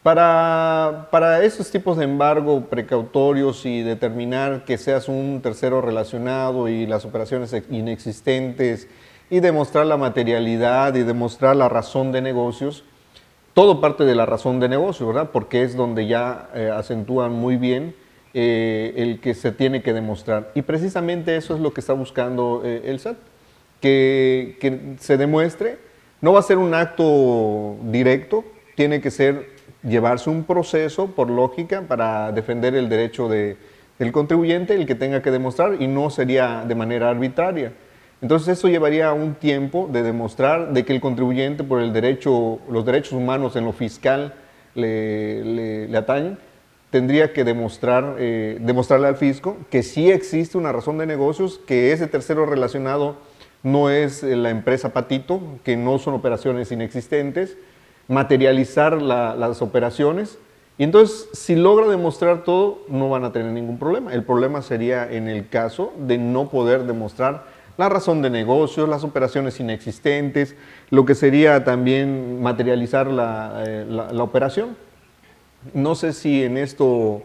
Para esos tipos de embargo precautorios y determinar que seas un tercero relacionado y las operaciones inexistentes y demostrar la materialidad y demostrar la razón de negocios, todo parte de la razón de negocio, ¿verdad? Porque es donde ya acentúan muy bien el que se tiene que demostrar. Y precisamente eso es lo que está buscando el SAT, que se demuestre. No va a ser un acto directo, tiene que llevarse un proceso por lógica para defender el derecho del contribuyente, el que tenga que demostrar, y no sería de manera arbitraria. Entonces eso llevaría un tiempo de demostrar de que el contribuyente, por los derechos humanos en lo fiscal le atañen, tendría que demostrarle al fisco que sí existe una razón de negocios, que ese tercero relacionado no es la empresa Patito, que no son operaciones inexistentes, materializar las operaciones, y entonces si logra demostrar todo, no van a tener ningún problema. El problema sería en el caso de no poder demostrar la razón de negocios, las operaciones inexistentes, lo que sería también materializar la operación. No sé si en esto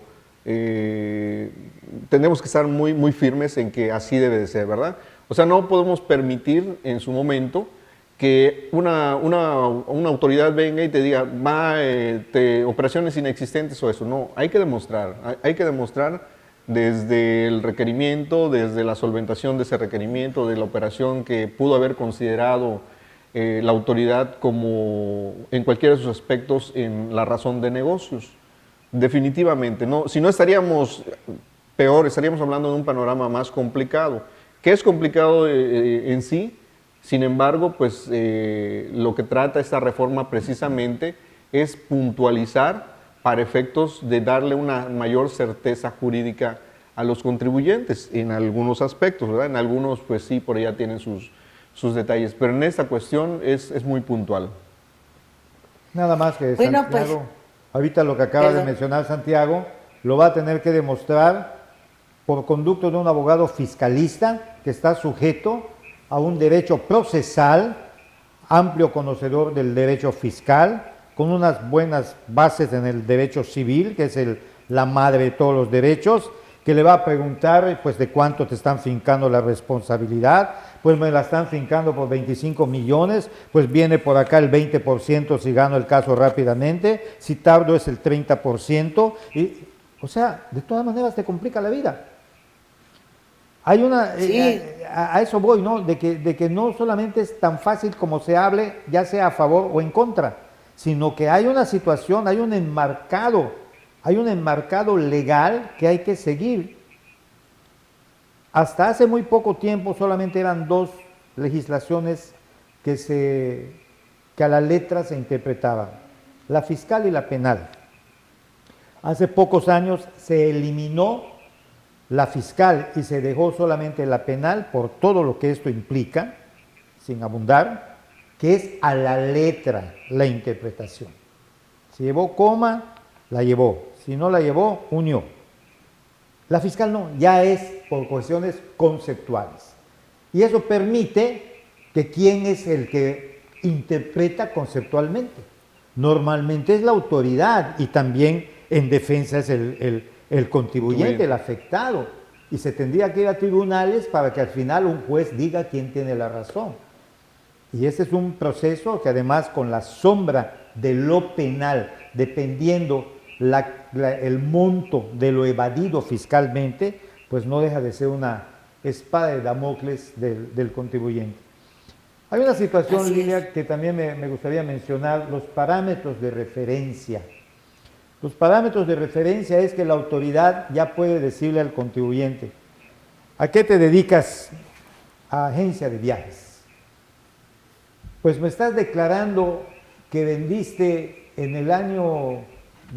tenemos que estar muy, muy firmes en que así debe de ser, ¿verdad? O sea, no podemos permitir en su momento que una autoridad venga y te diga, operaciones inexistentes o eso. No, hay que demostrar desde el requerimiento, desde la solventación de ese requerimiento, de la operación que pudo haber considerado la autoridad como en cualquiera de sus aspectos en la razón de negocios. Definitivamente, no, si no estaríamos peor, estaríamos hablando de un panorama más complicado, que es complicado en sí. Sin embargo, pues lo que trata esta reforma precisamente es puntualizar para efectos de darle una mayor certeza jurídica a los contribuyentes en algunos aspectos, ¿verdad? En algunos, pues sí, por allá tienen sus detalles, pero en esta cuestión es muy puntual. Nada más que Santiago, pues, ahorita lo que acaba de mencionar Santiago, lo va a tener que demostrar por conducto de un abogado fiscalista que está sujeto a un derecho procesal, amplio conocedor del derecho fiscal, con unas buenas bases en el derecho civil, que es la madre de todos los derechos, que le va a preguntar pues de cuánto te están fincando la responsabilidad, pues me la están fincando por 25 millones, pues viene por acá el 20% si gano el caso rápidamente, si tardo es el 30%, y, o sea, de todas maneras te complica la vida. Hay una, Sí. a eso voy, ¿no? De que no solamente es tan fácil como se hable, ya sea a favor o en contra, sino que hay una situación, hay un enmarcado legal que hay que seguir. Hasta hace muy poco tiempo solamente eran dos legislaciones que a la letra se interpretaban, la fiscal y la penal. Hace pocos años se eliminó la fiscal y se dejó solamente la penal por todo lo que esto implica, sin abundar, que es a la letra la interpretación. Si llevó coma, la llevó. Si no la llevó, unió. La fiscal no, ya es por cuestiones conceptuales. Y eso permite que quién es el que interpreta conceptualmente. Normalmente es la autoridad y también en defensa es el contribuyente, el afectado. Y se tendría que ir a tribunales para que al final un juez diga quién tiene la razón. Y ese es un proceso que además con la sombra de lo penal, dependiendo el monto de lo evadido fiscalmente, pues no deja de ser una espada de Damocles del contribuyente. Hay una situación, Lilia, que también me gustaría mencionar, los parámetros de referencia. Los parámetros de referencia es que la autoridad ya puede decirle al contribuyente, ¿a qué te dedicas? A agencia de viajes. Pues me estás declarando que vendiste en el año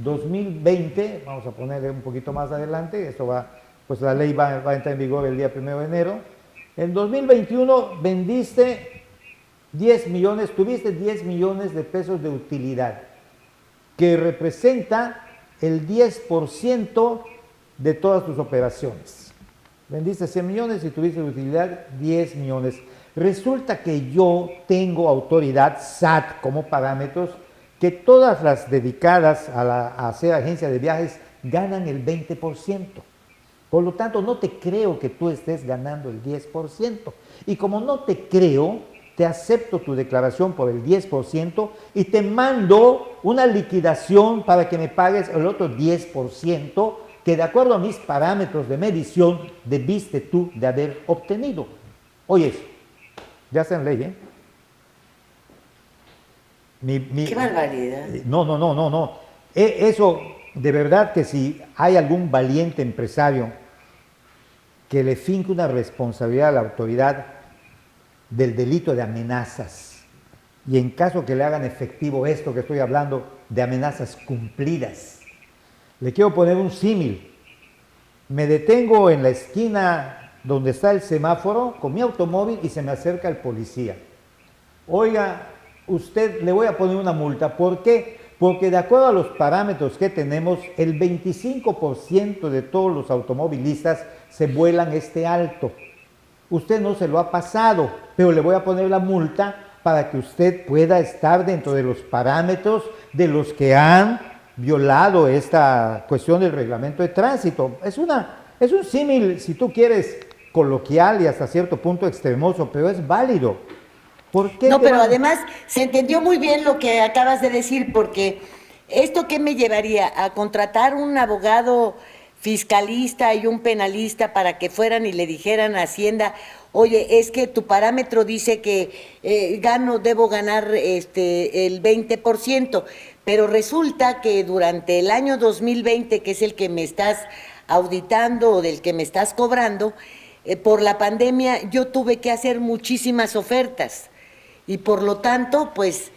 2020, vamos a ponerle un poquito más adelante, esto va, pues la ley va a entrar en vigor el día 1 de enero. En 2021 vendiste 10 millones, tuviste 10 millones de pesos de utilidad, que representa el 10% de todas tus operaciones. Vendiste 100 millones y tuviste de utilidad 10 millones. Resulta que yo tengo autoridad SAT como parámetros que todas las dedicadas a hacer agencia de viajes ganan el 20%. Por lo tanto, no te creo que tú estés ganando el 10%. Y como no te creo, te acepto tu declaración por el 10% y te mando una liquidación para que me pagues el otro 10% que de acuerdo a mis parámetros de medición debiste tú de haber obtenido. Oye, ya está en ley, ¿eh? ¡Qué barbaridad! No. Eso, de verdad que si hay algún valiente empresario que le finque una responsabilidad a la autoridad del delito de amenazas, y en caso que le hagan efectivo esto que estoy hablando de amenazas cumplidas, le quiero poner un símil. Me detengo en la esquina donde está el semáforo con mi automóvil y se me acerca el policía. Oiga, usted, le voy a poner una multa. ¿Por qué? Porque de acuerdo a los parámetros que tenemos, el 25% de todos los automovilistas se vuelan este alto. Usted no se lo ha pasado, pero le voy a poner la multa para que usted pueda estar dentro de los parámetros de los que han violado esta cuestión del reglamento de tránsito. Es un símil, si tú quieres, coloquial y hasta cierto punto extremoso, pero es válido. ¿Por qué? No, pero además se entendió muy bien lo que acabas de decir, porque ¿esto qué me llevaría? A contratar un abogado fiscalista y un penalista para que fueran y le dijeran a Hacienda, oye, es que tu parámetro dice que debo ganar el 20%, pero resulta que durante el año 2020, que es el que me estás auditando o del que me estás cobrando, por la pandemia yo tuve que hacer muchísimas ofertas y por lo tanto, pues,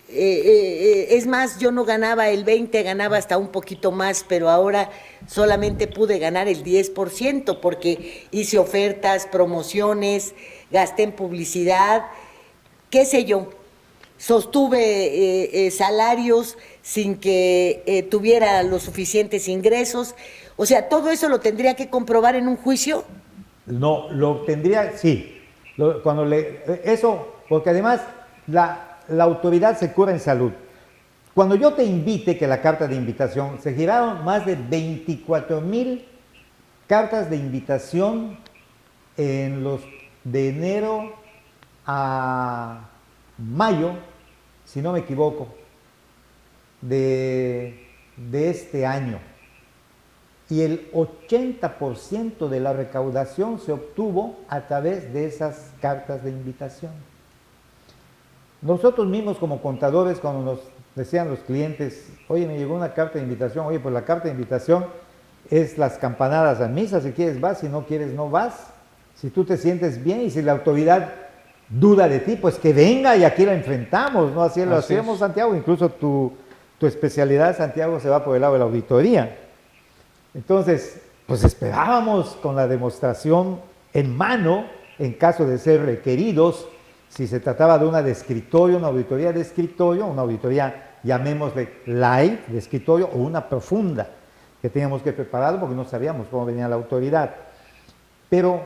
es más, yo no ganaba el 20, ganaba hasta un poquito más, pero ahora solamente pude ganar el 10% porque hice ofertas, promociones, gasté en publicidad, qué sé yo, sostuve salarios sin que tuviera los suficientes ingresos. O sea, ¿todo eso lo tendría que comprobar en un juicio? No, lo tendría, sí. Porque además la autoridad se cura en salud. Cuando yo te invite, que la carta de invitación, se giraron más de 24,000 cartas de invitación de enero a mayo, si no me equivoco, de este año. Y el 80% de la recaudación se obtuvo a través de esas cartas de invitación. Nosotros mismos como contadores, cuando nos decían los clientes, oye, me llegó una carta de invitación, oye, pues la carta de invitación es las campanadas a misa, si quieres vas, si no quieres no vas. Si tú te sientes bien y si la autoridad duda de ti, pues que venga y aquí la enfrentamos, ¿no? Así lo hacemos, Santiago. Incluso tu especialidad, Santiago, se va por el lado de la auditoría. Entonces, pues esperábamos con la demostración en mano, en caso de ser requeridos, si se trataba de una de escritorio, una auditoría de escritorio, una auditoría, llamémosle light, de escritorio, o una profunda, que teníamos que preparar porque no sabíamos cómo venía la autoridad. Pero,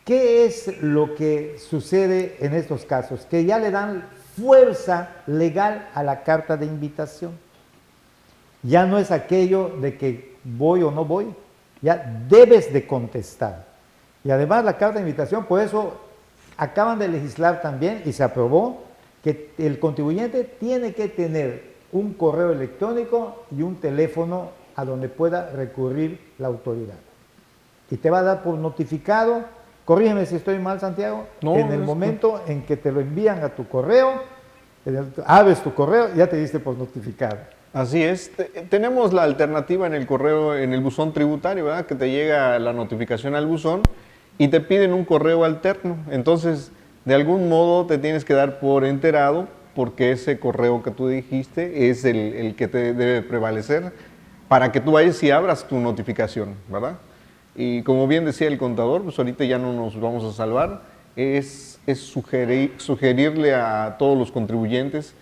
¿qué es lo que sucede en estos casos? Que ya le dan fuerza legal a la carta de invitación. Ya no es aquello de que voy o no voy, ya debes de contestar. Y además la carta de invitación, por eso acaban de legislar también y se aprobó que el contribuyente tiene que tener un correo electrónico y un teléfono a donde pueda recurrir la autoridad. Y te va a dar por notificado, corrígeme si estoy mal, Santiago, no, en el momento en que te lo envían a tu correo, abres tu correo, ya te diste por notificado. Así es. Tenemos la alternativa en el correo, en el buzón tributario, ¿verdad? Que te llega la notificación al buzón y te piden un correo alterno. Entonces, de algún modo te tienes que dar por enterado porque ese correo que tú dijiste es el que te debe prevalecer para que tú vayas y abras tu notificación, ¿verdad? Y como bien decía el contador, pues ahorita ya no nos vamos a salvar, es sugerirle a todos los contribuyentes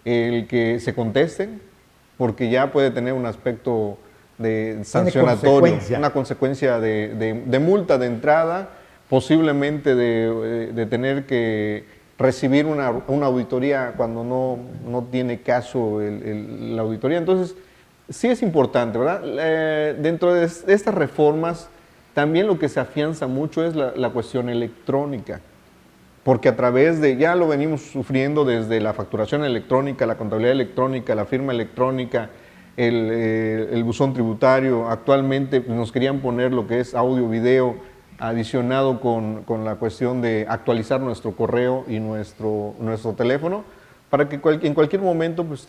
el que se contesten, porque ya puede tener un aspecto de sancionatorio, una consecuencia de multa de entrada, posiblemente de tener que recibir una auditoría cuando no tiene caso la auditoría. Entonces, sí es importante, ¿verdad? Dentro de estas reformas, también lo que se afianza mucho es la cuestión electrónica, porque a través ya lo venimos sufriendo desde la facturación electrónica, la contabilidad electrónica, la firma electrónica, el buzón tributario. Actualmente nos querían poner lo que es audio, video, adicionado con la cuestión de actualizar nuestro correo y nuestro teléfono, para que en cualquier momento, pues,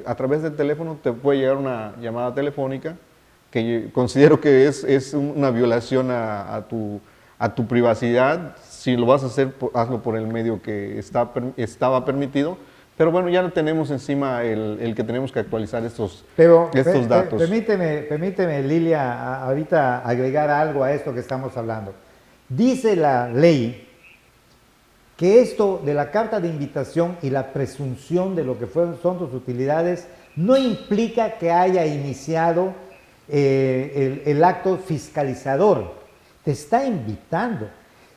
a través del teléfono te puede llegar una llamada telefónica, que considero que es una violación a tu privacidad. Si lo vas a hacer, hazlo por el medio que estaba permitido. Pero bueno, ya no tenemos encima el que tenemos que actualizar estos datos. Permíteme, Lilia, ahorita agregar algo a esto que estamos hablando. Dice la ley que esto de la carta de invitación y la presunción de lo que son tus utilidades no implica que haya iniciado el acto fiscalizador. Te está invitando.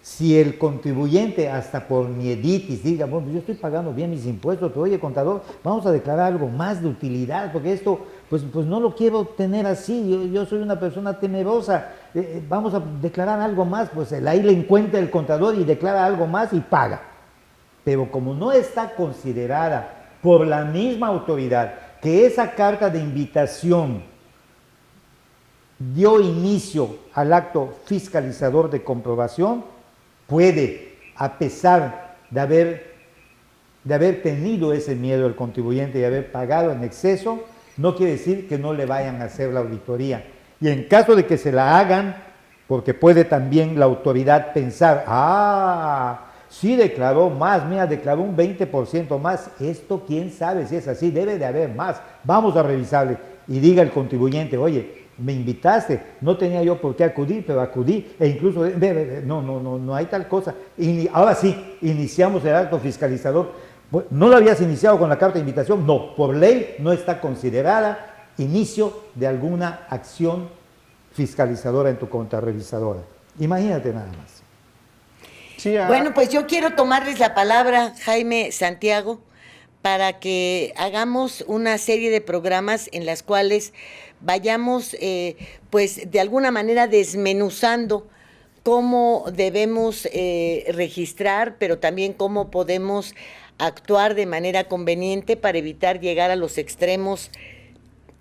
Si el contribuyente, hasta por mieditis, diga, bueno, yo estoy pagando bien mis impuestos, pero oye, contador, vamos a declarar algo más de utilidad, porque esto, pues no lo quiero tener así, yo soy una persona temerosa, vamos a declarar algo más, pues ahí le encuentra el contador y declara algo más y paga. Pero como no está considerada por la misma autoridad que esa carta de invitación dio inicio al acto fiscalizador de comprobación, puede, a pesar de haber tenido ese miedo el contribuyente y haber pagado en exceso, no quiere decir que no le vayan a hacer la auditoría. Y en caso de que se la hagan, porque puede también la autoridad pensar, sí declaró más, mira, declaró un 20% más, esto quién sabe si es así, debe de haber más, vamos a revisarle. Y diga el contribuyente, oye, me invitaste, no tenía yo por qué acudir, pero acudí, e incluso, no hay tal cosa. Y ahora sí, iniciamos el acto fiscalizador. ¿No lo habías iniciado con la carta de invitación? No, por ley no está considerada inicio de alguna acción fiscalizadora en tu cuenta revisadora. Imagínate nada más. Sí, bueno, pues yo quiero tomarles la palabra, Jaime, Santiago, para que hagamos una serie de programas en las cuales vayamos, pues, de alguna manera desmenuzando cómo debemos registrar, pero también cómo podemos actuar de manera conveniente para evitar llegar a los extremos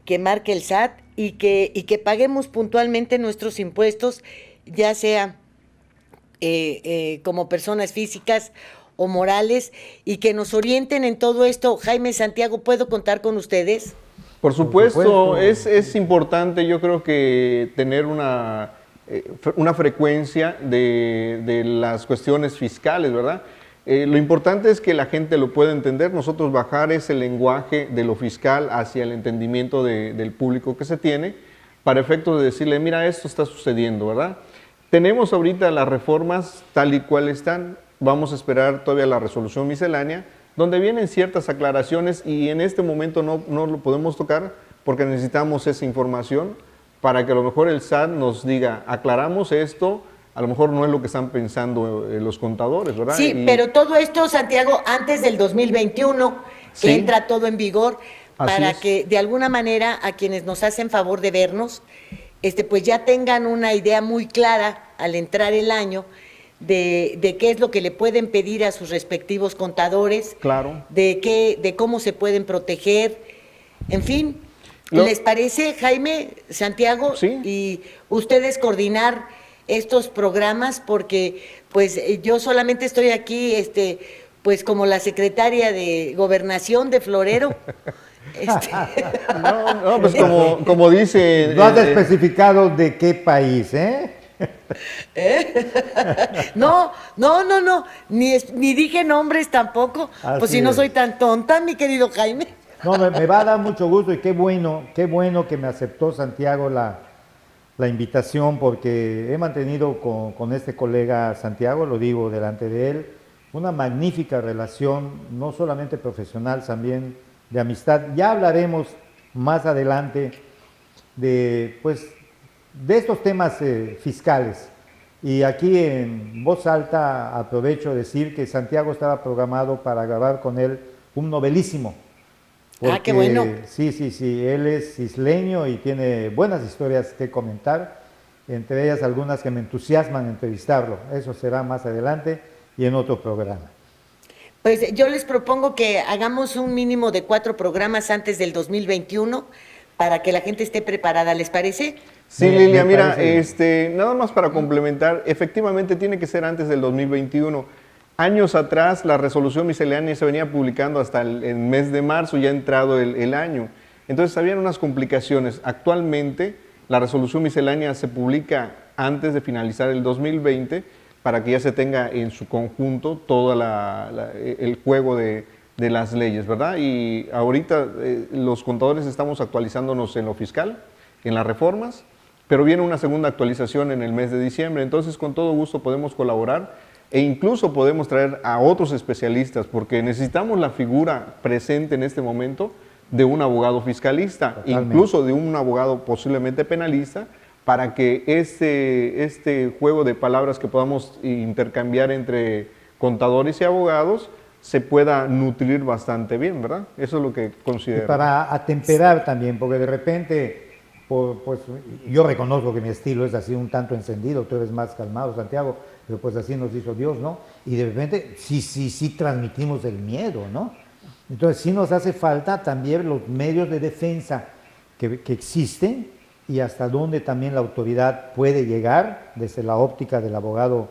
que marque el SAT y que paguemos puntualmente nuestros impuestos, ya sea como personas físicas o morales, y que nos orienten en todo esto. Jaime, Santiago, ¿puedo contar con ustedes? Por supuesto, es importante, yo creo que tener una frecuencia de las cuestiones fiscales, ¿verdad? Lo importante es que la gente lo pueda entender, nosotros bajar ese lenguaje de lo fiscal hacia el entendimiento del público que se tiene, para efectos de decirle, mira, esto está sucediendo, ¿verdad? Tenemos ahorita las reformas tal y cual están, vamos a esperar todavía la resolución miscelánea, donde vienen ciertas aclaraciones y en este momento no lo podemos tocar porque necesitamos esa información para que a lo mejor el SAT nos diga, aclaramos esto, a lo mejor no es lo que están pensando los contadores, ¿verdad? Sí, pero todo esto, Santiago, antes del 2021, que entra todo en vigor, para que de alguna manera a quienes nos hacen favor de vernos, pues ya tengan una idea muy clara al entrar el año de qué es lo que le pueden pedir a sus respectivos contadores, claro, de cómo se pueden proteger, en fin. ¿Les parece, Jaime, Santiago? Sí. Y ustedes coordinar estos programas, porque pues yo solamente estoy aquí pues como la secretaria de Gobernación de Florero. No, pues como dice... No has especificado de qué país, ¿eh? No, ni dije nombres tampoco, Así pues si no es. soy tan tonta, mi querido Jaime. No, me va a dar mucho gusto y qué bueno que me aceptó Santiago la invitación, porque he mantenido con este colega Santiago, lo digo delante de él, una magnífica relación, no solamente profesional, también de amistad. Ya hablaremos más adelante de estos temas fiscales. Y aquí en voz alta aprovecho decir que Santiago estaba programado para grabar con él un novelísimo. Porque, qué bueno. Sí, él es isleño y tiene buenas historias que comentar, entre ellas algunas que me entusiasman entrevistarlo. Eso será más adelante y en otro programa. Pues yo les propongo que hagamos un mínimo de 4 programas antes del 2021 para que la gente esté preparada, ¿les parece? Sí, Lilia, mira, parece. nada más para complementar, efectivamente tiene que ser antes del 2021. Años atrás la resolución miscelánea se venía publicando hasta el mes de marzo, ya ha entrado el año. Entonces habían unas complicaciones. Actualmente la resolución miscelánea se publica antes de finalizar el 2020 para que ya se tenga en su conjunto todo el juego de las leyes, ¿verdad? Y ahorita los contadores estamos actualizándonos en lo fiscal, en las reformas, pero viene una segunda actualización en el mes de diciembre. Entonces con todo gusto podemos colaborar. E incluso podemos traer a otros especialistas, porque necesitamos la figura presente en este momento de un abogado fiscalista, Totalmente. incluso de un abogado posiblemente penalista, para que este juego de palabras que podamos intercambiar entre contadores y abogados se pueda nutrir bastante bien, ¿verdad? Eso es lo que considero. Y para atemperar también, porque de repente, pues yo reconozco que mi estilo es así un tanto encendido, tú eres más calmado, Santiago, pero pues así nos hizo Dios, ¿no? Y de repente sí transmitimos el miedo, ¿no? Entonces sí nos hace falta también los medios de defensa que existen y hasta dónde también la autoridad puede llegar desde la óptica del abogado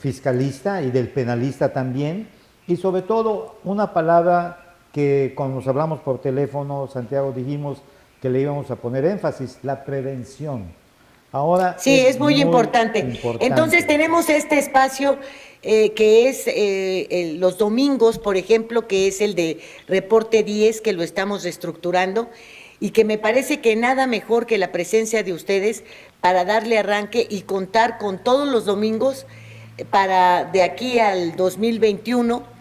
fiscalista y del penalista también. Y sobre todo una palabra que cuando nos hablamos por teléfono, Santiago, dijimos que le íbamos a poner énfasis, la prevención. Ahora sí, es muy importante. Entonces tenemos este espacio que es los domingos, por ejemplo, que es el de Reporte 10, que lo estamos reestructurando, y que me parece que nada mejor que la presencia de ustedes para darle arranque y contar con todos los domingos para de aquí al 2021.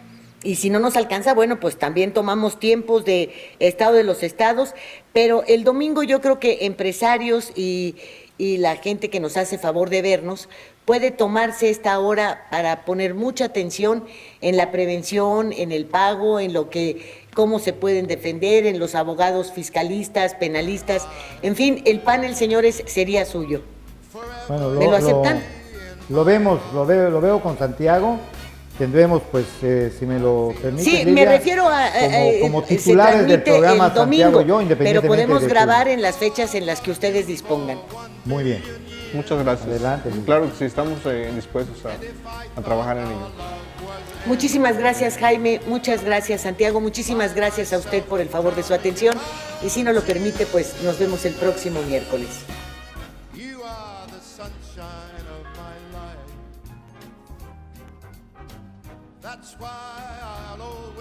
Y si no nos alcanza, bueno, pues también tomamos tiempos de Estado de los Estados, pero el domingo yo creo que empresarios y y la gente que nos hace favor de vernos, puede tomarse esta hora para poner mucha atención en la prevención, en el pago, en cómo se pueden defender, en los abogados fiscalistas, penalistas, en fin, el panel, señores, sería suyo. Bueno, ¿Me lo aceptan? Lo veo con Santiago. Tendremos, pues, si me lo permite, Sí, Lilia, me refiero a como se titulares del transmite programa el domingo, Santiago y yo, independientemente pero podemos de grabar en las fechas en las que ustedes dispongan. Muy bien. Muchas gracias. Adelante, Lilia. Claro que sí, estamos dispuestos a trabajar en ello. Muchísimas gracias, Jaime, muchas gracias, Santiago, muchísimas gracias a usted por el favor de su atención y si nos lo permite, pues nos vemos el próximo miércoles. You are the sunshine of my life. That's why